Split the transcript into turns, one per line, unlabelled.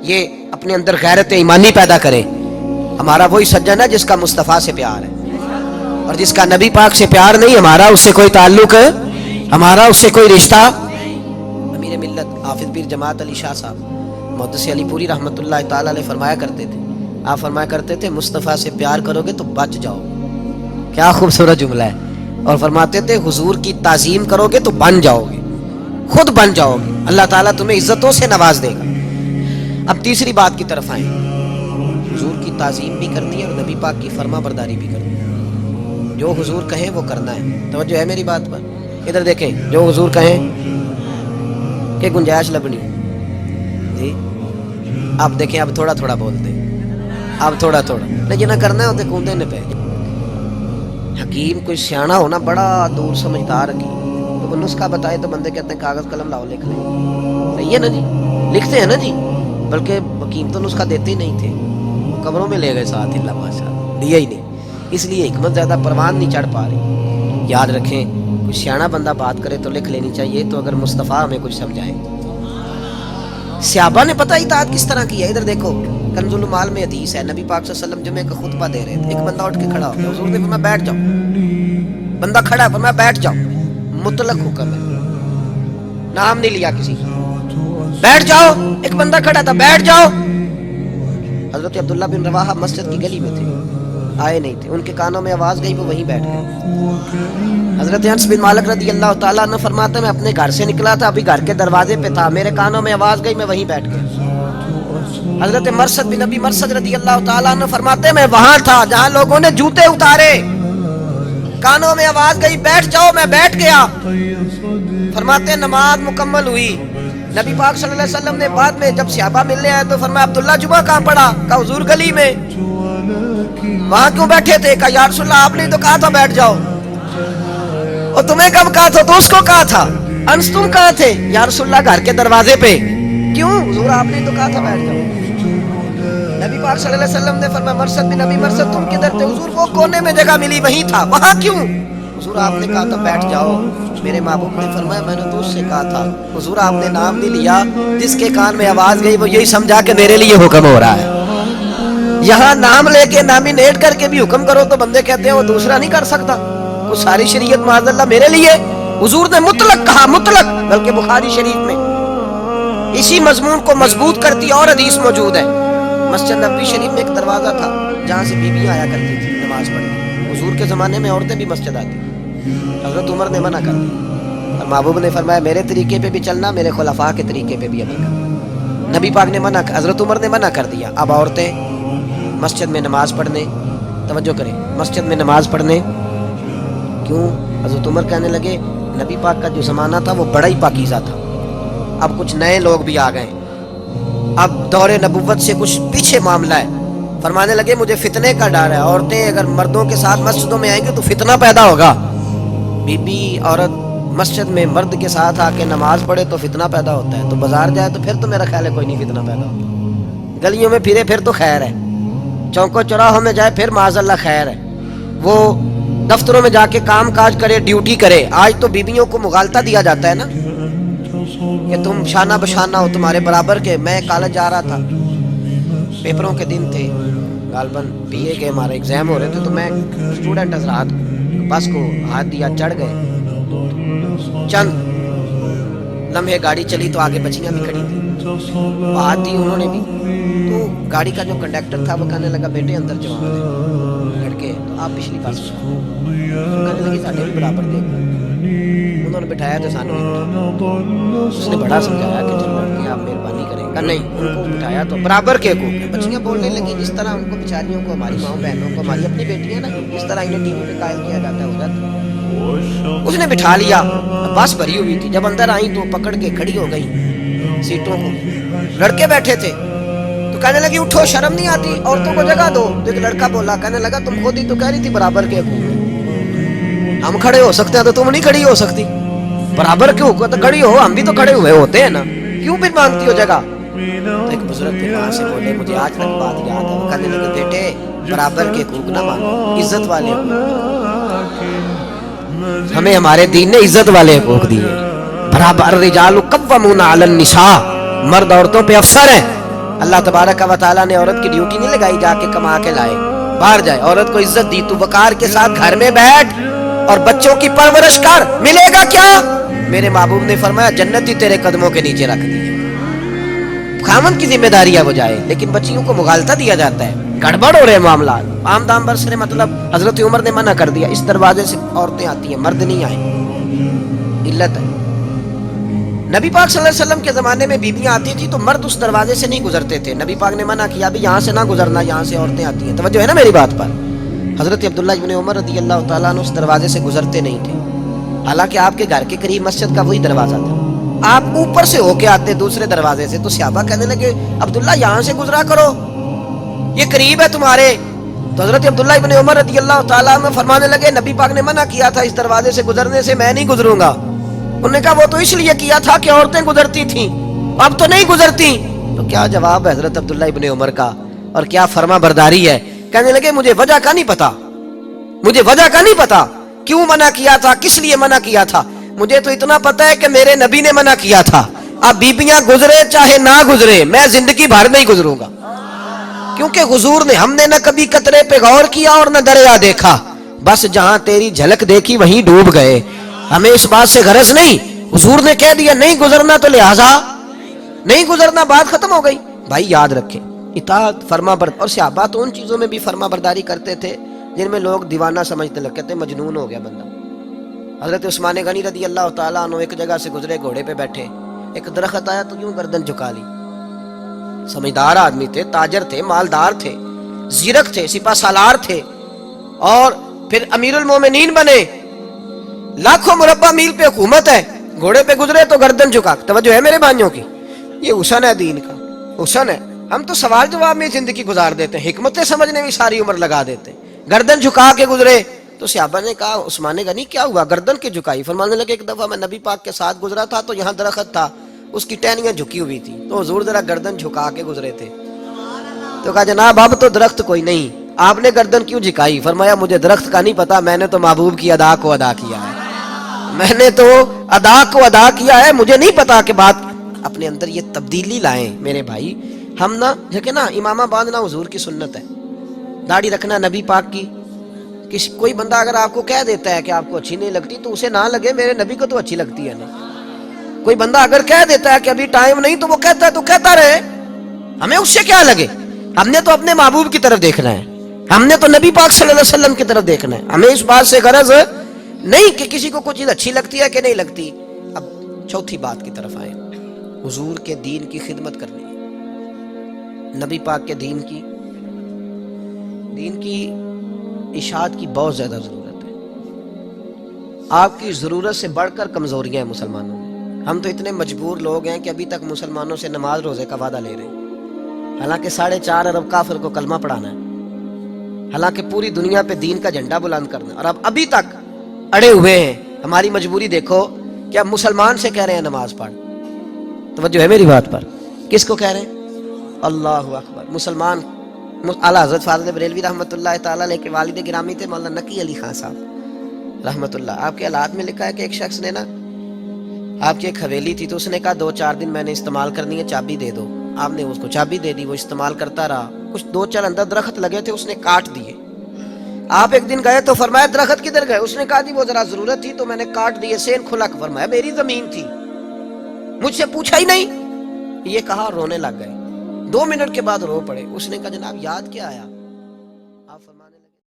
یہ اپنے اندر غیرت ایمانی پیدا کریں. ہمارا وہی سجن ہے جس کا مصطفیٰ سے پیار ہے، اور جس کا نبی پاک سے پیار نہیں، ہمارا اس سے کوئی تعلق ہے، ہمارا اس سے کوئی رشتہ. امیر ملت حافظ پیر جماعت علی شاہ صاحب محدث علی پوری رحمۃ اللہ تعالی علیہ فرمایا کرتے تھے، آپ فرمایا کرتے تھے مصطفیٰ سے پیار کرو گے تو بچ جاؤ. کیا خوبصورت جملہ ہے. اور فرماتے تھے حضور کی تعظیم کرو گے تو بن جاؤ گے، خود بن جاؤ گے، اللہ تعالیٰ تمہیں عزتوں سے نواز دے گا. اب تیسری بات کی طرف آئیں. حضور کی تعظیم بھی کرنی ہے اور نبی پاک کی فرما برداری بھی کرنی ہے. جو حضور کہیں وہ کرنا ہے. توجہ ہے میری بات پر؟ ادھر دیکھیں، جو حضور کہیں کہ گنجائش لبنی جی. آپ دیکھیں اب تھوڑا تھوڑا بولتے ہیں، اب تھوڑا تھوڑا لیکن نہ کرنا ہوتے کوندے نے پہ. حکیم کوئی سیانا ہونا بڑا دور سمجھدار حکیم، تو وہ نسخہ بتائے تو بندے کہتے ہیں کاغذ قلم لاؤ لکھ لیں. صحیح ہے نا جی، لکھتے ہیں نا جی. بلکہ حکیم تو نسخہ دیتے ہی نہیں تھے، قبروں میں لے گئے ساتھ. اللہ ماشاء اللہ دیا ہی نہیں. اس لیے حکمت زیادہ پروان نہیں چڑھ پا رہی. یاد رکھیں کوئی سیانا بندہ بات کرے تو لکھ لینی چاہیے، تو اگر مصطفیٰ ہمیں کچھ سمجھائیں. صحابہ نے پتہ اطاعت کس طرح کی ہے. ادھر دیکھو کنز المال میں حدیث ہے، نبی پاک صلی اللہ علیہ وسلم جمعے کا خطبہ دے رہے تھے، ایک بندہ اٹھ کے کھڑا ہو گیا، حضور نے فرمایا بیٹھ جاؤ. بندہ کھڑا ہے، فرمایا بیٹھ جاؤ. مطلق حکم ہے، نام نہیں لیا کسی کا. بیٹھ جاؤ. ایک بندہ کھڑا تھا، بیٹھ جاؤ. حضرت عبداللہ بن رواحہ مسجد کی گلی میں تھے، آئے نہیں تھے. ان کے کانوں میں آواز گئی، وہ وہیں بیٹھ گئے. حضرت انس بن مالک رضی اللہ تعالیٰ عنہ فرماتے میں اپنے گھر سے نکلا تھا، ابھی گھر کے دروازے پہ تھا، میرے کانوں میں آواز گئی، میں وہیں بیٹھ گیا. حضرت مرثد بن ابی مرثد رضی اللہ تعالیٰ عنہ فرماتے میں وہاں تھا جہاں لوگوں نے جوتے اتارے، کانوں میں آواز گئی بیٹھ جاؤ، میں بیٹھ گیا. فرماتے نماز مکمل ہوئی. نبی پاک صلی اللہ علیہ وسلم نے بعد میں جب صحابہ ملنے آئے تو فرمایا عبداللہ جمعہ کہاں پڑھا؟ کہا حضور گلی میں. وہاں کیوں بیٹھے تھے؟ کہا یا رسول اللہ آپ نے تو کہا تھا بیٹھ جاؤ. اور تمہیں کب کہا تھا؟ تو اس کو کہا تھا. انس تم کہاں تھے؟ یا رسول اللہ گھر کے دروازے پہ. کیوں؟ حضور آپ نے تو کہا تھا بیٹھ جاؤ. نبی پاک صلی اللہ علیہ وسلم نے فرمایا مرثد بن ابی مرثد تم کدھر تھے؟ حضور وہ کونے میں جگہ ملی وہیں تھا. وہاں کیوں؟ حضور آپ نے کہا تھا بیٹھ جاؤ. میرے محبوب نے فرمایا میں نے تو اس سے کہا تھا. حضور آپ نے نام نہیں لیا، جس کے کان میں آواز گئی وہ یہی سمجھا کہ میرے لیے حکم ہو رہا ہے. یہاں نام لے کے نامینیٹ کر کے بھی حکم کرو تو بندے کہتے ہیں وہ دوسرا نہیں کر سکتا. وہ ساری شریعت معاذ اللہ میرے لیے. حضور نے مطلق کہا، مطلق. بلکہ بخاری شریف میں اسی مضمون کو مضبوط کرتی اور حدیث موجود ہے. مسجد نبوی شریف میں ایک دروازہ تھا جہاں سے بیویاں آیا کرتی تھی نماز پڑھنے. حضور کے زمانے میں عورتیں بھی مسجد آتی. حضرت عمر نے منع کر دیا اور محبوب نے فرمایا میرے طریقے پہ بھی چلنا، میرے خلفاء کے طریقے پہ بھی عمل کرنا. نبی پاک نے منع، حضرت عمر نے منع کر دیا. اب عورتیں مسجد میں نماز پڑھنے، توجہ کریں، مسجد میں نماز پڑھنے کیوں؟ حضرت عمر کہنے لگے نبی پاک کا جو زمانہ تھا وہ بڑا ہی پاکیزہ تھا، اب کچھ نئے لوگ بھی آ گئے، اب دور نبوت سے کچھ پیچھے معاملہ ہے. فرمانے لگے مجھے فتنے کا ڈر ہے، عورتیں اگر مردوں کے ساتھ مسجدوں میں آئیں گی تو فتنہ پیدا ہوگا. بی بی عورت مسجد میں مرد کے ساتھ آ کے نماز پڑھے تو فتنہ پیدا ہوتا ہے، تو بازار جائے تو پھر تو میرا خیال ہے کوئی نہیں فتنہ پیدا ہوتا. گلیوں میں پھرے پھر تو خیر ہے، چوکوں چوراہوں میں جائے پھر معاذ اللہ خیر ہے. وہ دفتروں میں جا کے کام کاج کرے، ڈیوٹی کرے. آج تو بیویوں کو مغالطہ دیا جاتا ہے نا کہ تم شانہ بشانہ ہو، تمہارے برابر کے. میں کالج جا رہا تھا، پیپروں کے دن تھے، غالباً بی اے کے ہمارے ایگزام ہو رہے تھے، تو میں اسٹوڈنٹ حضرات بس کو ہاتھ دیا، چڑھ گئے. چند لمحے گاڑی چلی تو آگے بچیاں بھی کھڑی تھیں، ہاتھ دی انہوں نے بھی. تو گاڑی کا جو کنڈکٹر تھا وہ کہنے لگا بیٹے اندر جوان ہے لڑکے، تو آپ پچھلی بس کہنے لگی ساڈے بھی برابر دے. انہوں نے بٹھایا تو سانو اس نے بڑا سمجھایا کہ چلو لڑکے آپ مہربانی کریں. کہا نہیں، ان کو بٹھایا تو برابر کے کو. بچیاں بولنے لگی جس طرح ان کو بیچاریوں کو، ہماری ماؤں بہنوں کو، ہماری اپنی بیٹیاں نا جس طرح انہیں ٹی وی پہ قائل کیا جاتا ہے ہو جاتا. اس نے بٹھا لیا، بس بھری ہوئی تھی. جب اندر آئیں تو پکڑ کے کھڑی ہو گئی سیٹوں کو. لڑکے بیٹھے تھے تو کہنے لگی اٹھو، شرم نہیں آتی، عورتوں کو جگہ دو. تو ایک لڑکا بولا، کہنے لگا تم خود ہی تو کہہ رہی تھی برابر کے حقوق، ہم کھڑے ہو سکتے ہیں تو تم نہیں کھڑی ہو سکتی. برابر کے حقوق تو کھڑی ہو، ہم بھی تو کھڑے ہوئے ہوتے ہیں نا، کیوں پھر مانگتی ہو جگہ؟ تو ایک بزرگ کے وہاں سے بولے، مجھے آج تک بات یاد ہے، وہ کہنے لگے بیٹے برابر کے حقوق نہ مانگو، عزت والے حقوق. ہمیں ہمارے دین نے عزت والے حقوق دیے. برابر الرجال قوامون علی النساء، مرد عورتوں پہ افسر ہیں. اللہ تبارک و تعالیٰ نے عورت کی ڈیوٹی نہیں لگائی جا کے کما کے لائے باہر جائے، عورت کو عزت دی، تو وقار کے ساتھ گھر میں بیٹھ اور بچوں کی پرورش کر، ملے گا کیا؟ میرے محبوب نے فرمایا جنت ہی تیرے قدموں کے نیچے رکھ دی ہے۔ خامن کی ذمہ داری ہے وہ جائے، لیکن بچیوں کو مغالطہ دیا جاتا ہے، گڑبڑ ہو رہے معاملات، عام دام برسرے، مطلب حضرت عمر نے منع کر دیا اس دروازے سے عورتیں آتی ہیں، مرد نہیں آئے، علت ہے۔ نبی پاک صلی اللہ علیہ وسلم کے زمانے میں بیویاں آتی تھی تو مرد اس دروازے سے نہیں گزرتے تھے، نبی پاک نے منع کیا بھی یہاں سے نہ گزرنا، یہاں سے عورتیں آتی ہیں، توجہ ہے نا میری بات پر۔ حضرت عبداللہ ابن عمر رضی اللہ تعالیٰ عنہ اس دروازے سے گزرتے نہیں تھے، حالانکہ آپ کے گھر کے قریب مسجد کا وہی دروازہ تھا، آپ اوپر سے ہو کے آتے دوسرے دروازے سے، تو صحابہ کہنے لگے عبداللہ یہاں سے گزرا کرو، یہ قریب ہے تمہارے۔ تو حضرت عبداللہ ابن عمر رضی اللہ تعالیٰ عنہ فرمانے لگے نبی پاک نے منع کیا تھا اس دروازے سے گزرنے سے، میں نہیں گزروں گا۔ انہوں نے کہا وہ تو اس لیے کیا تھا کہ عورتیں گزرتی تھیں، اب تو نہیں گزرتی۔ تو کیا جواب ہے حضرت عبداللہ ابن عمر کا، اور کیا فرما برداری ہے۔ کہنے لگے مجھے وجہ کا نہیں پتا، مجھے وجہ کا نہیں پتا کیوں منع کیا تھا، کس لیے منع کیا تھا، مجھے تو اتنا پتا ہے کہ میرے نبی نے منع کیا تھا، اب بیبیاں گزرے چاہے نہ گزرے میں زندگی بھر نہیں گزروں گا، کیونکہ حضور نے، ہم نے نہ کبھی قطرے پہ غور کیا اور نہ دریا دیکھا، بس جہاں تیری جھلک دیکھی وہیں ڈوب گئے، ہمیں اس بات سے غرض نہیں، حضور نے کہہ دیا نہیں گزرنا تو لہذا نہیں گزرنا، بات ختم ہو گئی۔ بھائی یاد رکھیں اطاعت فرما برداری، اور صحابہ تو ان چیزوں میں بھی فرما برداری کرتے تھے جن میں لوگ دیوانہ سمجھنے لگ، کہتے مجنون ہو گیا بندہ۔ حضرت عثمان غنی رضی اللہ تعالیٰ عنہ ایک جگہ سے گزرے، گھوڑے پہ بیٹھے، ایک درخت آیا تو یوں گردن جھکا لی، سمجھدار آدمی تھے، تاجر تھے، مالدار تھے، زیرک تھے، سپہ سالار تھے، اور پھر امیر المومنین بنے، لاکھوں مربع میل پہ حکومت ہے، گھوڑے پہ گزرے تو گردن جھکا۔ توجہ ہے میرے بھائیوں کی، یہ حسن ہے دین کا، حسن ہے۔ ہم تو سوال جواب میں زندگی گزار دیتے ہیں، حکمتیں سمجھنے میں ساری عمر لگا دیتے ہیں، گردن جھکا کے گزرے۔ تو صحابہ نے کہا عثمان غنی کیا ہوا، گردن کی جھکائی؟ فرمانے لگے ایک دفعہ میں نبی پاک کے ساتھ گزرا تھا تو یہاں درخت تھا، اس کی ٹہنیاں جھکی ہوئی تھی، تو حضور ذرا گردن جھکا کے گزرے تھے۔ تو کہا جناب اب تو درخت کوئی نہیں، آپ نے گردن کیوں جھکائی؟ فرمایا مجھے درخت کا نہیں پتا، میں نے تو محبوب کی ادا کو ادا کیا ہے، میں نے تو ادا کو ادا کیا ہے، مجھے نہیں پتا کہ بات۔ اپنے اندر یہ تبدیلی لائیں میرے بھائی، ہم نہ دیکھیں نا، امامہ باندھنا حضور کی سنت ہے، داڑھی رکھنا نبی پاک کی، کوئی بندہ اگر آپ کو کہہ دیتا ہے کہ آپ کو اچھی نہیں لگتی تو اسے نہ لگے میرے نبی کو تو اچھی لگتی ہے نا۔ کوئی بندہ اگر کہہ دیتا ہے کہ ابھی ٹائم نہیں تو وہ کہتا ہے تو کہتا رہے، ہمیں اس سے کیا لگے، ہم نے تو اپنے محبوب کی طرف دیکھنا ہے، ہم نے تو نبی پاک صلی اللہ علیہ وسلم کی طرف دیکھنا ہے، ہمیں اس بات سے غرض نہیں کہ کسی کو کوئی چیز اچھی لگتی ہے کہ نہیں لگتی۔ اب چوتھی بات کی طرف آئے، حضور کے دین کی خدمت کرنی ہے، نبی پاک کے دین کی اشاعت کی بہت زیادہ ضرورت ہے، آپ کی ضرورت سے بڑھ کر کمزوریاں ہیں مسلمانوں میں۔ ہم تو اتنے مجبور لوگ ہیں کہ ابھی تک مسلمانوں سے نماز روزے کا وعدہ لے رہے ہیں، حالانکہ 4.5 ارب کافر کو کلمہ پڑھانا ہے، حالانکہ پوری دنیا پہ دین کا جھنڈا بلند کرنا ہے، اور ابھی تک اڑے ہوئے ہیں۔ ہماری مجبوری دیکھو کہ اب مسلمان سے کہہ رہے ہیں نماز پڑھ، توجہ ہے میری بات پر، کس کو کہہ رہے ہیں؟ اللہ اکبر، مسلمان۔ اعلیٰ حضرت فاضل بریلوی رحمۃ اللہ تعالیٰ علیہ کے والد گرامی تھے مولانا نقی علی خان صاحب رحمۃ اللہ، آپ کے حالات میں لکھا ہے کہ ایک شخص نے نا، آپ کی ایک حویلی تھی تو اس نے کہا 2-4 دن میں نے استعمال کرنی ہے، چابی دے دو۔ آپ نے اس کو چابی دے دی، وہ استعمال کرتا رہا، کچھ 2-4 اندر درخت لگے تھے اس نے کاٹ دیے۔ آپ ایک دن گئے تو فرمایا درخت کدھر گئے؟ اس نے کہا جی وہ ذرا ضرورت تھی تو میں نے کاٹ دیے، سین کھلا۔ فرمایا میری زمین تھی، مجھ سے پوچھا ہی نہیں، یہ کہا رونے لگ گئے، 2 منٹ کے بعد رو پڑے۔ اس نے کہا جناب یاد کیا آیا؟ آپ فرمانے لگے